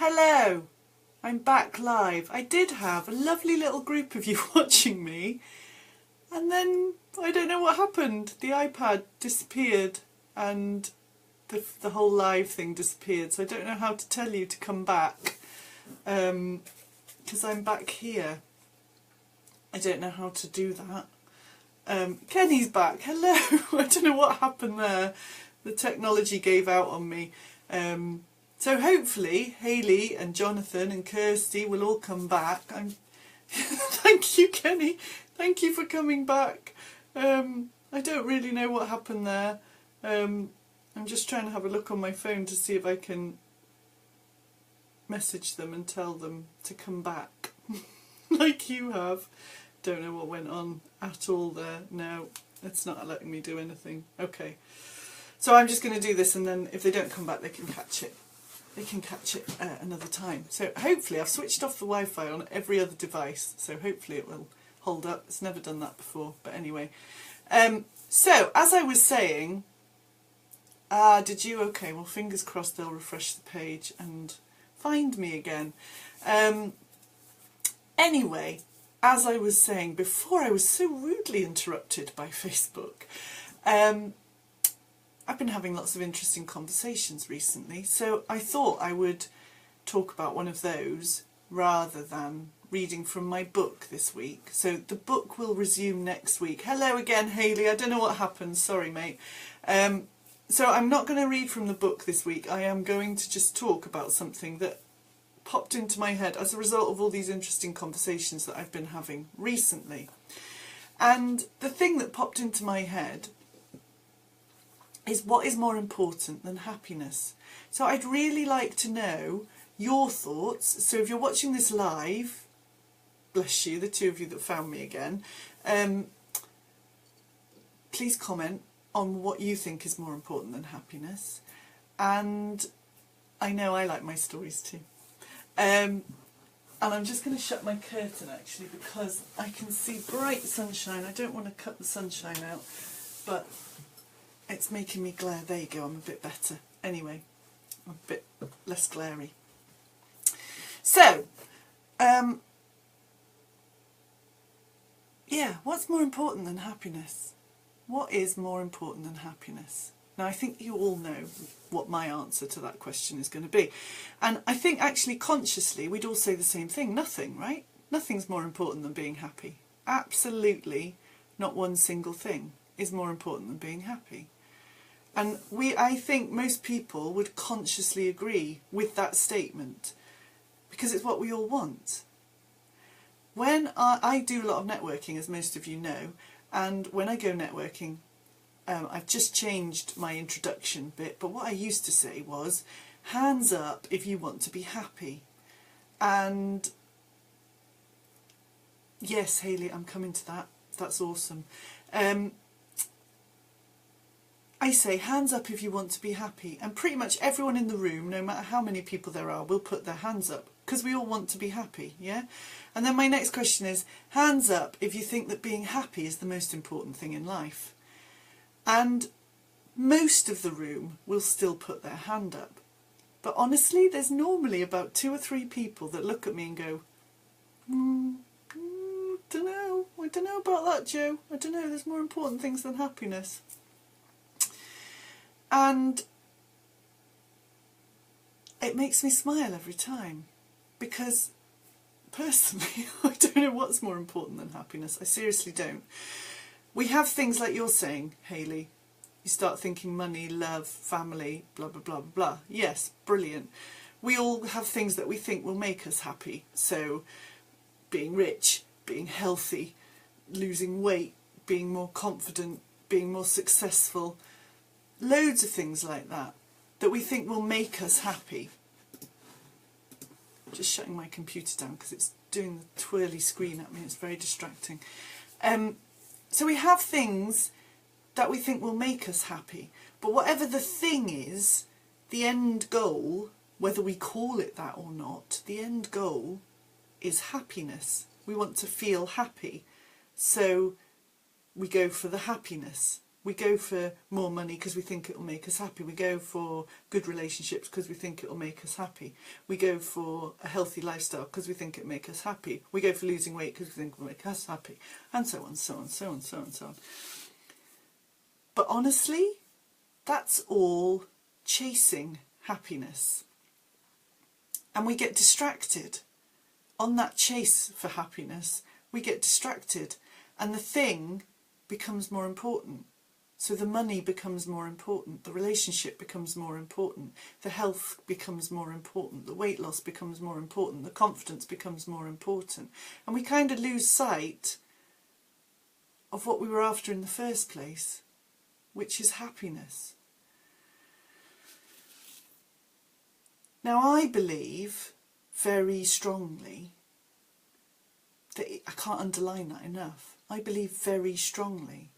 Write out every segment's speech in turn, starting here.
Hello, I'm back live. I did have a lovely little group of you watching me, and then I don't know what happened. The iPad disappeared and the whole live thing disappeared, so I don't know how to tell you to come back, because I'm back here. I don't know how to do that. Kenny's back. Hello. I don't know what happened there. The technology gave out on me. So hopefully Hayley and Jonathan and Kirsty will all come back. Thank you, Kenny. Thank you for coming back. I don't really know what happened there. I'm just trying to have a look on my phone to see if I can message them and tell them to come back like you have. Don't know what went on at all there. No, it's not letting me do anything. Okay. So I'm just going to do this, and then if they don't come back, they can catch it. They can catch it another time. So hopefully I've switched off the Wi-Fi on every other device, so hopefully it will hold up. It's never done that before, but anyway. So as I was saying, did you? Okay, well, fingers crossed they'll refresh the page and find me again. Anyway, as I was saying before, I was so rudely interrupted by Facebook. I've been having lots of interesting conversations recently, so I thought I would talk about one of those rather than reading from my book this week. So the book will resume next week. Hello again, Hayley. I don't know what happened. Sorry, mate. So I'm not going to read from the book this week. I am going to just talk about something that popped into my head as a result of all these interesting conversations that I've been having recently. And the thing that popped into my head is, what is more important than happiness? So I'd really like to know your thoughts. So if you're watching this live, bless you, the two of you that found me again, please comment on what you think is more important than happiness. And I know I like my stories too. And I'm just going to shut my curtain actually, because I can see bright sunshine. I don't want to cut the sunshine out, but it's making me glare. There you go, I'm a bit better. Anyway, I'm a bit less glary. So, yeah, what's more important than happiness? What is more important than happiness? Now, I think you all know what my answer to that question is going to be. And I think actually consciously we'd all say the same thing. Nothing, right? Nothing's more important than being happy. Absolutely not one single thing is more important than being happy. And I think most people would consciously agree with that statement, because it's what we all want. When I do a lot of networking, as most of you know, and when I go networking, I've just changed my introduction bit, but what I used to say was, hands up if you want to be happy. And yes, Hayley, I'm coming to that. That's awesome. I say, hands up if you want to be happy. And pretty much everyone in the room, no matter how many people there are, will put their hands up, because we all want to be happy, yeah? And then my next question is, hands up if you think that being happy is the most important thing in life. And most of the room will still put their hand up. But honestly, there's normally about 2 or 3 people that look at me and go, don't know, I don't know about that, Joe. I don't know, there's more important things than happiness. And it makes me smile every time, because personally, I don't know what's more important than happiness. I seriously don't. We have things like you're saying, Hayley. You start thinking money, love, family, blah, blah, blah, blah, blah. Yes, brilliant. We all have things that we think will make us happy. So being rich, being healthy, losing weight, being more confident, being more successful. Loads of things like that we think will make us happy. Just shutting my computer down because it's doing the twirly screen at me. It's very distracting. So we have things that we think will make us happy. But whatever the thing is, the end goal, whether we call it that or not, the end goal is happiness. We want to feel happy. So we go for the happiness. We go for more money because we think it'll make us happy. We go for good relationships because we think it'll make us happy. We go for a healthy lifestyle because we think it'll make us happy. We go for losing weight because we think it'll make us happy. And so on, so on, so on, so on, so on. But honestly, that's all chasing happiness. And we get distracted. On that chase for happiness, we get distracted. And the thing becomes more important. So the money becomes more important, the relationship becomes more important, the health becomes more important, the weight loss becomes more important, the confidence becomes more important. And we kind of lose sight of what we were after in the first place, which is happiness. Now I believe very strongly that, I can't underline that enough, I believe very strongly,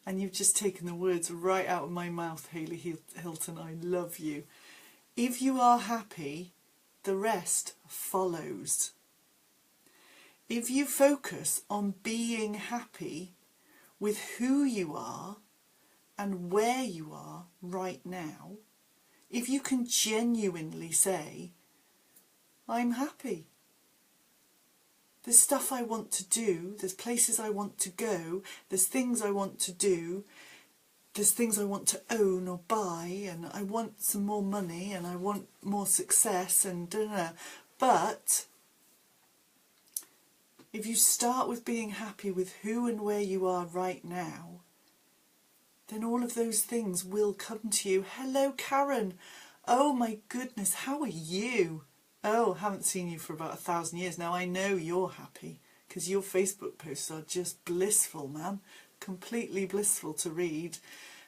and you've just taken the words right out of my mouth, Hayley Hilton, I love you. If you are happy, the rest follows. If you focus on being happy with who you are and where you are right now, if you can genuinely say, I'm happy. There's stuff I want to do, there's places I want to go, there's things I want to do, there's things I want to own or buy, and I want some more money and I want more success and da-da-da. But if you start with being happy with who and where you are right now, then all of those things will come to you. Hello, Karen. Oh my goodness, how are you? Oh, haven't seen you for about 1,000 years now. I know you're happy because your Facebook posts are just blissful, man. Completely blissful to read.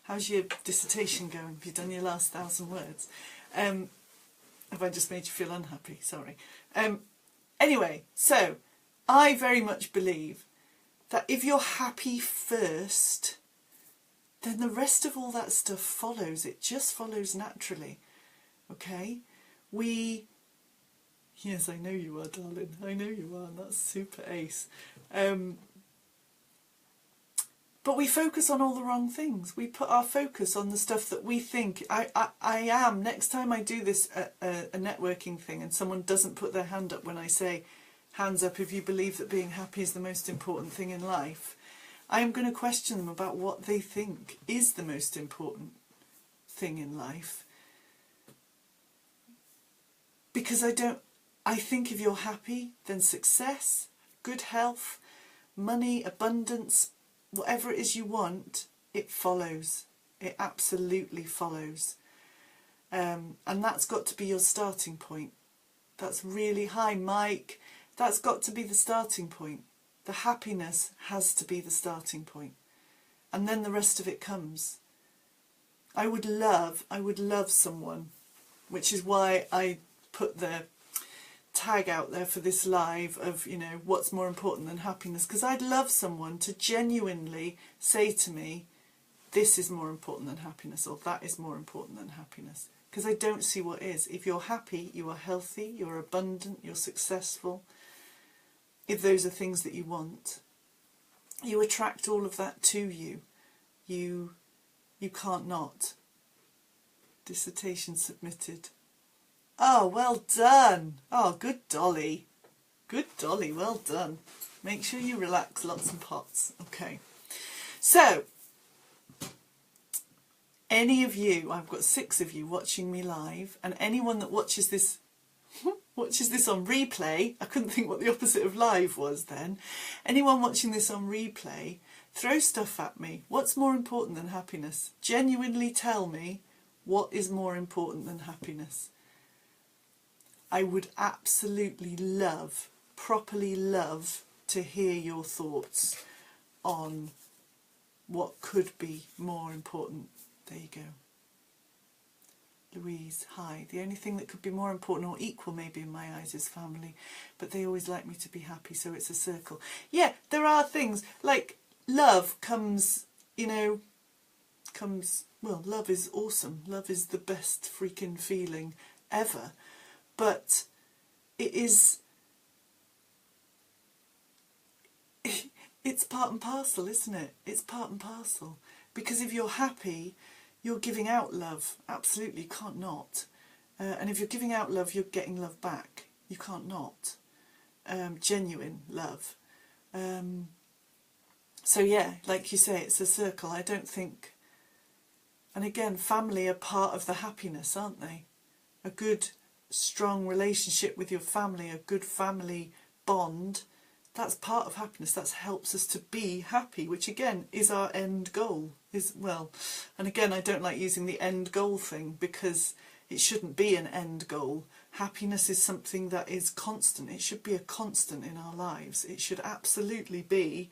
How's your dissertation going? Have you done your last 1,000 words? Have I just made you feel unhappy? Sorry. Anyway, so I very much believe that if you're happy first, then the rest of all that stuff follows. It just follows naturally. Okay? Yes, I know you are, darling. I know you are, and that's super ace. But we focus on all the wrong things. We put our focus on the stuff that we think. I am. Next time I do this a networking thing and someone doesn't put their hand up when I say, hands up if you believe that being happy is the most important thing in life, I am going to question them about what they think is the most important thing in life. Because I think if you're happy, then success, good health, money, abundance, whatever it is you want, it follows. It absolutely follows. And that's got to be your starting point. That's really high, Mike. That's got to be the starting point. The happiness has to be the starting point. And then the rest of it comes. I would love someone, which is why I put the tag out there for this live of, you know, what's more important than happiness, because I'd love someone to genuinely say to me, this is more important than happiness, or that is more important than happiness, because I don't see what is. If you're happy, you are healthy, you're abundant, you're successful. If those are things that you want, you attract all of that to you. You can't not. Dissertation submitted. Oh, well done. Oh, good Dolly. Good Dolly, well done. Make sure you relax, lots and pots. Okay. So, any of you, I've got 6 of you watching me live, and anyone that watches this on replay, I couldn't think what the opposite of live was then. Anyone watching this on replay, throw stuff at me. What's more important than happiness? Genuinely tell me what is more important than happiness. I would absolutely love, properly love, to hear your thoughts on what could be more important. There you go. Louise, hi. The only thing that could be more important or equal maybe in my eyes is family, but they always like me to be happy, so it's a circle. Yeah, there are things, like love comes, well, love is awesome. Love is the best freaking feeling ever. But it it's part and parcel, isn't it? It's part and parcel. Because if you're happy, you're giving out love. Absolutely, you can't not. And if you're giving out love, you're getting love back. You can't not. Genuine love. So yeah, like you say, it's a circle. I don't think... And again, family are part of the happiness, aren't they? A good, strong relationship with your family, a good family bond, that's part of happiness. That helps us to be happy, which again is our end goal. And again, I don't like using the end goal thing because it shouldn't be an end goal. Happiness is something that is constant. It should be a constant in our lives. It should absolutely be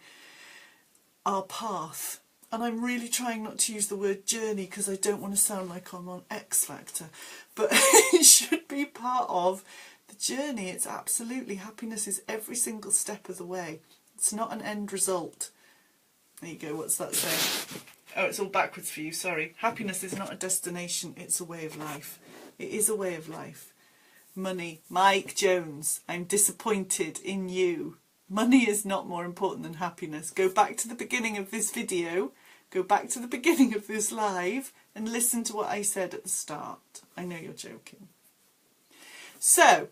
our path. And I'm really trying not to use the word journey because I don't want to sound like I'm on X Factor. But it should be part of the journey. It's absolutely, happiness is every single step of the way. It's not an end result. There you go, what's that saying? Oh, it's all backwards for you, sorry. Happiness is not a destination, it's a way of life. It is a way of life. Money. Mike Jones, I'm disappointed in you. Money is not more important than happiness. Go back to the beginning of this video, go back to the beginning of this live and listen to what I said at the start. I know you're joking. So,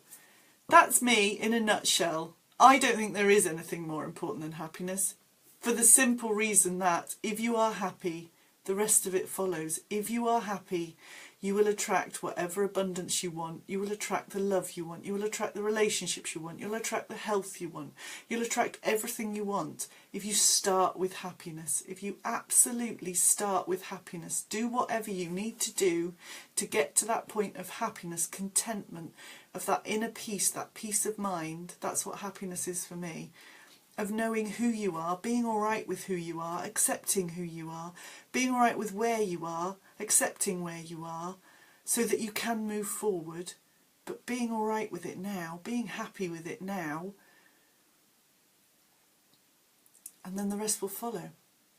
that's me in a nutshell. I don't think there is anything more important than happiness, for the simple reason that if you are happy, the rest of it follows. If you are happy, you will attract whatever abundance you want. You will attract the love you want. You will attract the relationships you want. You'll attract the health you want. You'll attract everything you want if you start with happiness. If you absolutely start with happiness, do whatever you need to do to get to that point of happiness, contentment, of that inner peace, that peace of mind. That's what happiness is for me. Of knowing who you are, being all right with who you are, accepting who you are, being all right with where you are, accepting where you are, so that you can move forward, but being all right with it now, being happy with it now, and then the rest will follow.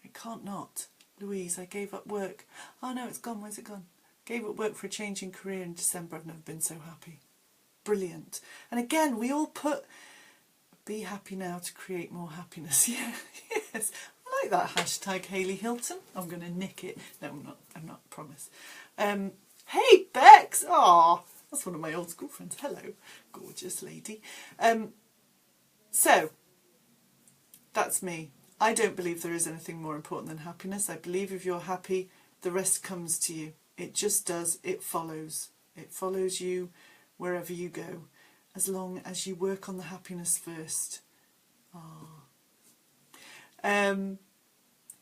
It can't not. Louise, I gave up work. Oh no, it's gone. Where's it gone? Gave up work for a change in career in December. I've never been so happy. Brilliant. And again, we all put... Be happy now to create more happiness. Yeah, yes. I like that hashtag, Hayley Hilton. I'm going to nick it. No, I'm not, promise. Hey, Bex! Aw, that's one of my old school friends. Hello, gorgeous lady. So, that's me. I don't believe there is anything more important than happiness. I believe if you're happy, the rest comes to you. It just does. It follows. It follows you wherever you go, as long as you work on the happiness first.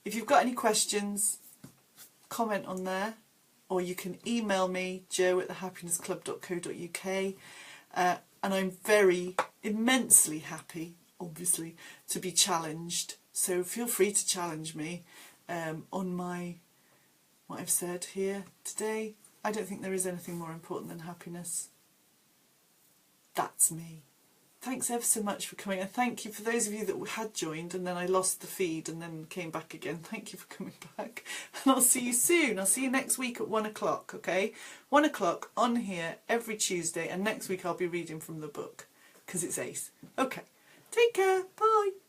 If you've got any questions, comment on there, or you can email me, jo@thehappinessclub.co.uk, and I'm very immensely happy, obviously, to be challenged. So feel free to challenge me on what I've said here today. I don't think there is anything more important than happiness. That's me. Thanks ever so much for coming, and thank you for those of you that had joined and then I lost the feed and then came back again. Thank you for coming back, and I'll see you soon. I'll see you next week at 1 o'clock, okay? 1 o'clock on here every Tuesday, and next week I'll be reading from the book because it's Ace. Okay, take care, bye.